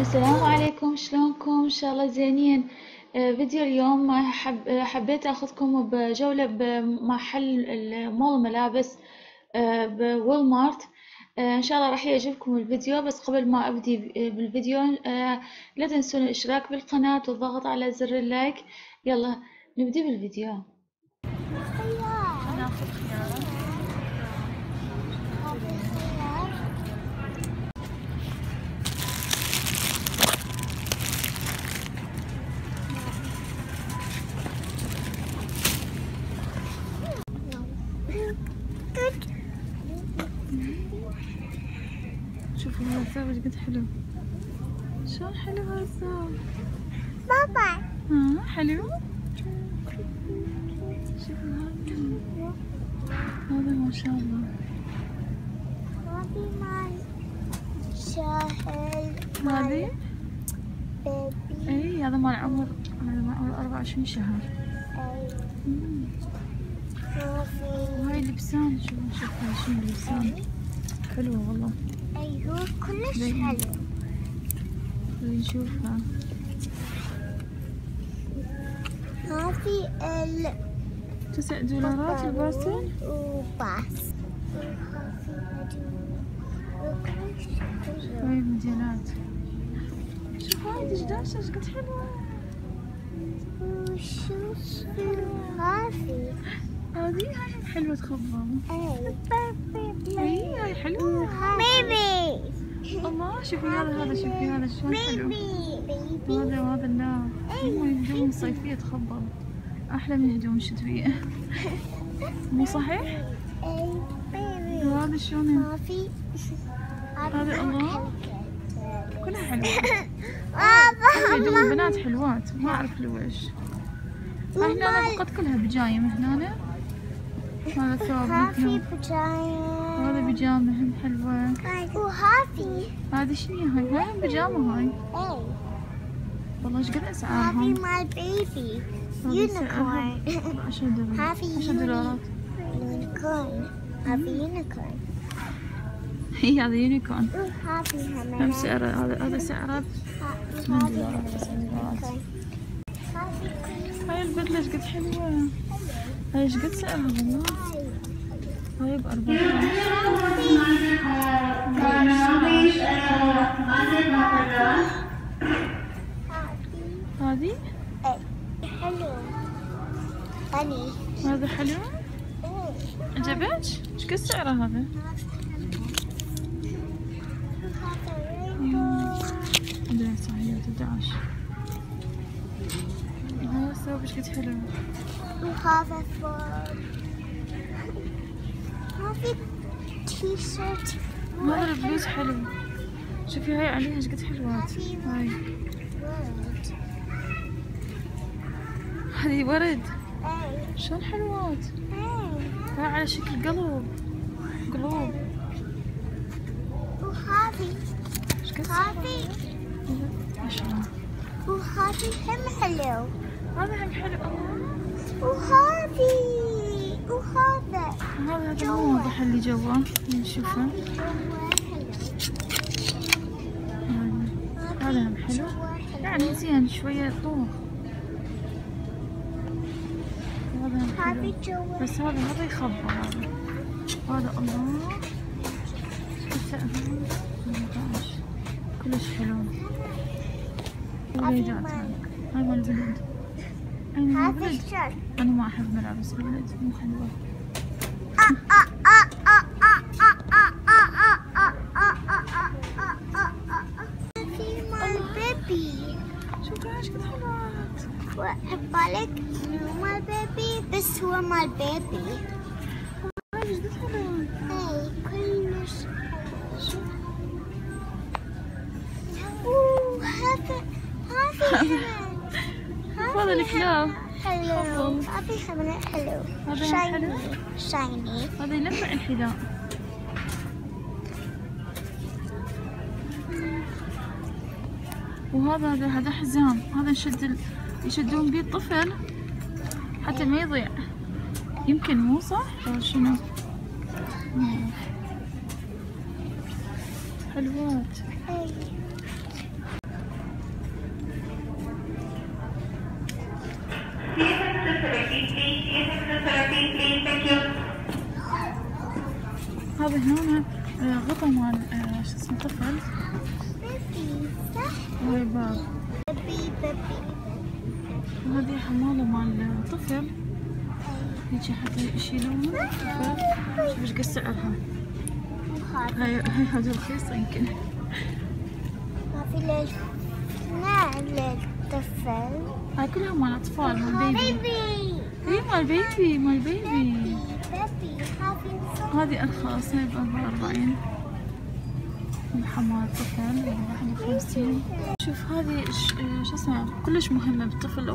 السلام عليكم، شلونكم؟ ان شاء الله زينين. فيديو اليوم حبيت اخذكم بجولة بمحل مول ملابس بوول مارت. ان شاء الله راح يعجبكم الفيديو، بس قبل ما ابدي بالفيديو لا تنسون الاشتراك بالقناة والضغط على زر اللايك. يلا نبدي بالفيديو. ناخذ خيارة. شوفوا هذا الثوب ايش قد حلو. شلون حلو هذا الثوب بابا. حلو. شوفوا هذا ما شاء الله. هذه مال شاهل. هذه بيبي. اي هذا مال عمر 24 شهر. وهاي لبسان. شوف هاي شنو لبسان حلوة والله. ايوه كلش حلو. نشوفها. هذه $9 الباسل وباس. هاي موديلات. شوف هاي دشداشة ايش قد حلوة. وشو هذه؟ هاي حلوة تخبل. اي هاي حلوة. بيبي. الله شوفي هذا شوفي هذا شلون حلو. بيبي. هذا لا مو هدوم صيفية تخبل، أحلى من هدوم الشتوية. مو صحيح؟ اي بيبي. وهذا شلون؟ هذه الله كلها حلوة. بابا. هدوم البنات حلوات، ما أعرف لويش. هنا فقط كلها بجايم هنا. هذا ثوب هذه هنا. بيجامة. وهذا بيجامة هم حلوة. وهذه شنو هاي بيجامة هاي. اي والله ايش قد أسعارهم؟ هذه مال بيبي. هذه سعرها يونيكورن. 10 دولار. هذه 10 دولارات. يونيكورن. هذه يونيكورن. هي هذا يونيكورن. وهذه هم سعره هذا سعره $8 $9. هاي البدلة ايش قد حلوة. هاي ايش قد سعرها والله. هاي ب$4. هذه حلو. غني. هذا حلو. عجبك؟ ايش قد سعره هذا؟ لا صحيح 11. هذا الثوب ايش قد حلو. وهذا ثوب. هذه تي شيرت. هذا البلوز حلو. شوفي هاي عليها ايش قد حلوات. هاي هذه ورد. شلون حلوات. هاي على شكل قلوب. وهذه ايش قد هذه ما شاء الله. وهذه هم حلو. هذا هم حلو. وهذا هذا مو واضح اللي جوا. نشوفه. هذا هم حلو يعني زين شوية طوخ. هذا هم حلو بس هذا يخبر. هذا الله سعره 18. كلش حلو. وليدات هاي مال البنات. هذا الشرط. أنا ما أحب ملابس الولد مو حلوة. في مال بيبي. شوفي ايش قد حلوات. وعبالك مو مال بيبي بس هو مال بيبي. هاي ايش قد حلوات. اي كلش حلو. هذا الكلاب حلو. هذه كمان حلو. هذا حلو. شايني. هذا يلمع الحذاء. وهذا حزام. هذا يشدون بيه الطفل حتى ما يضيع. يمكن مو صح ولا شنو. حلوات. هذا هنا غطا مال شو اسمه طفل. بيبي صح؟ وهي باب. بيبي. وهذه حمالة مال طفل. هيجي حتى يشيلونه. شوف ايش قد سعرها. هاي هذه رخيصة يمكن. ما في ليش للطفل. هاي كلها مال أطفال مال بيبي. بيبي. هي مال بيبي مال بيبي. بيبي. هذه أرخص، هاي ب40. حمال طفل 51. شوف هذه شو اسمه كلش مهمة بالطفل.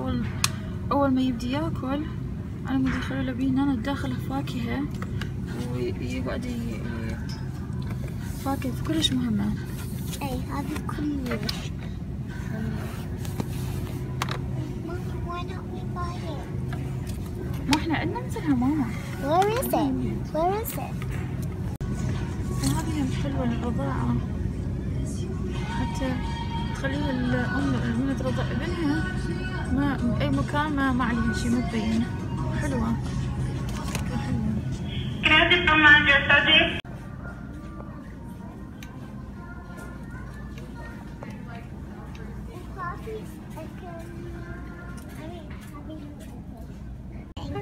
أول ما يبدي ياكل على مود يدخلوا له بيه هنا داخل فاكهة ويقعد فاكهة كلش مهمة. اي هذه كلش. ما احنا عندنا مثلها ماما. Where is it? Where is it? هذه هم حلوة للرضاعة، حتى تخليه الأم من ترضع ابنها ما بأي مكان ما عليها شي مبين. حلوة. Can I have the phone manager subject?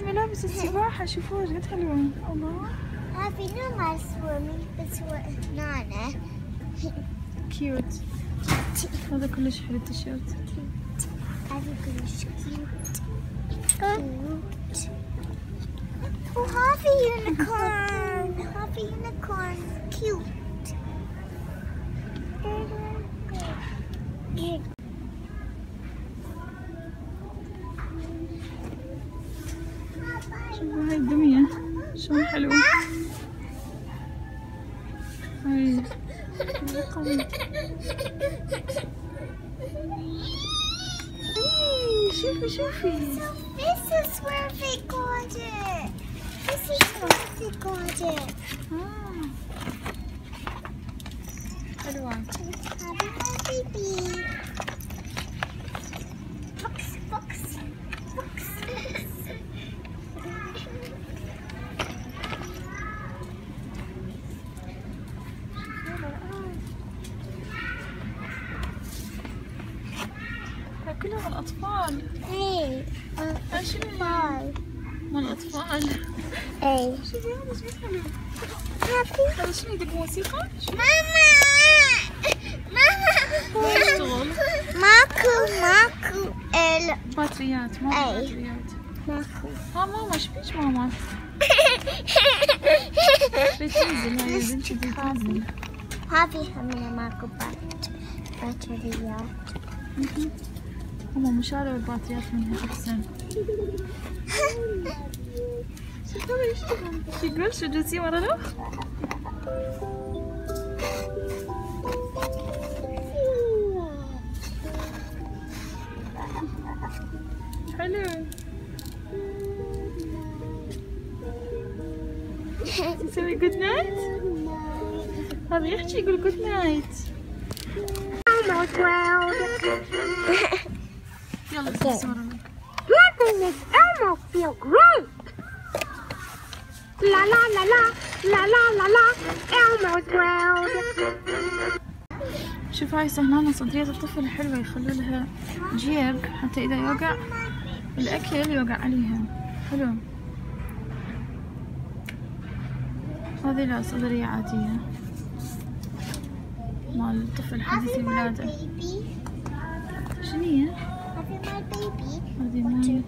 ملابس السباحة شوفوها قد حلوة. الله. هذه نوع سويمينج بس هو نانا. كيوت. هذا كلش حلو التيشيرت. هذه كلش كيوت. كيوت. وهذه يونيكورن. هذه يونيكورن كيوت. شوفوا هاي الدمية شلون حلوة. هاي شوفي. This is where they got it. This is where they got it. حلوة. Happy my baby. Box. كلها مال الأطفال. Hey. شنو Bye. مال الأطفال. Hey. شوفي هذا شو حلو. Happy. هذا شنو يدق موسيقى؟ ماما. هو يشتغل. ماكو باتريات ما أي. باتريات. ماكو. ها ماما ايش بيك ماما؟ بتنزل هاي بنتي بتنزل. هذه همنا ماكو باتريات. هم مشاروا الباتريات منها أحسن. شو هذا يشتغل؟ شو يقول شو جنسية مرة له؟ حلو. يسوي جود نايت؟ هذا يحكي يقول جود نايت. Almost drowned. يلا صورة. Nothing is almost feel great. La la la la la la la la. Almost drowned. شوف هاي سهلانة صدرية الطفل حلوة، يخلوا لها جيب حتى إذا يوقع الأكل يوقع عليها. حلو. هذه لا صدرية عادية مال الطفل حديث الولادة. شنو هي؟ هذه مال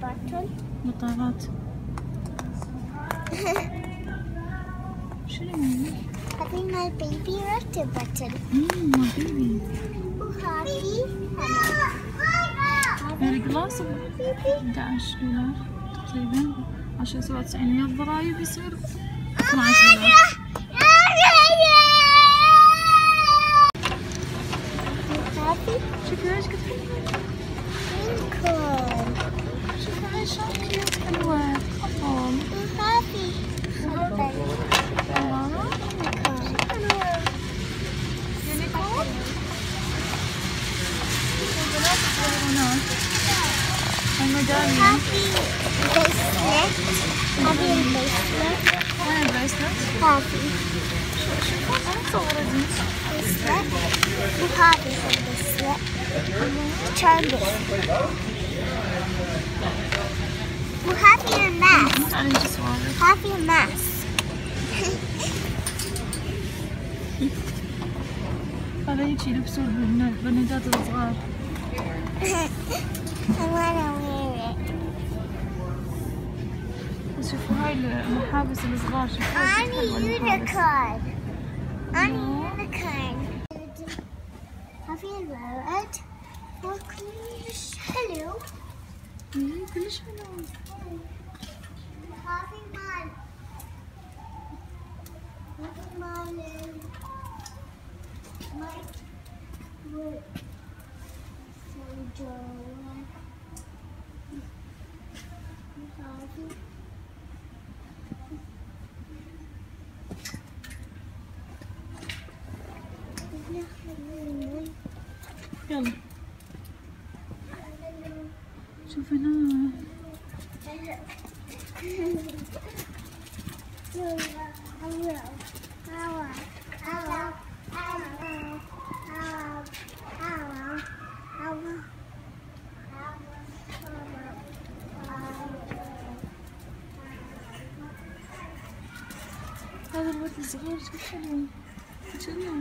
بطارات. شنو هي؟ هذه مال بيبي ووتر بوتل. مال بيبي. وهذه الجلاس ب 11 دولار تقريبا. 10.97 ويا الضرايب يصير 12 دولار. شوفي ايش قد حلوة. شوفي هاي شلون كيوت حلوة. أطفال. يونيكورن. البنات يصورونات. الميدالية. هذه البيسلت. وين البريسلت؟ هذه صورة زينش؟ bracelet. وهذه البريسلت. turn this. وهذه الماس. تعالي نجي سوالف. هذه الماس. هذا هيك يلبسوه البنات الصغار. I wanna wear it. شوفوا هاي المحابس الصغار. شوفوا I'm a unicorn. I'm a unicorn. هذه الورد. وكلش حلو. كلش حلو. هذه مال. يلا شوف هنا. هذا الولد الصغير شوف حلو. شنو؟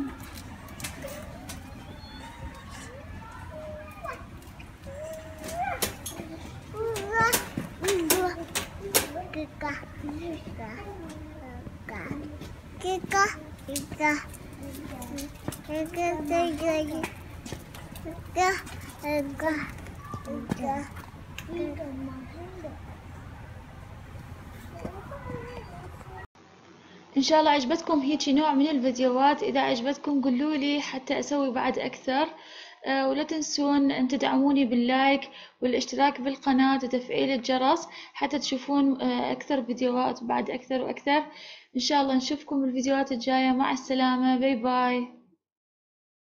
إن شاء الله عجبتكم هيجي نوع من الفيديوهات. إذا عجبتكم قولوا لي حتى أسوي بعد أكثر. ولا تنسون أن تدعموني باللايك والاشتراك بالقناة وتفعيل الجرس حتى تشوفون أكثر فيديوهات بعد أكثر وأكثر. إن شاء الله نشوفكم بالفيديوهات الجاية. مع السلامة. باي باي.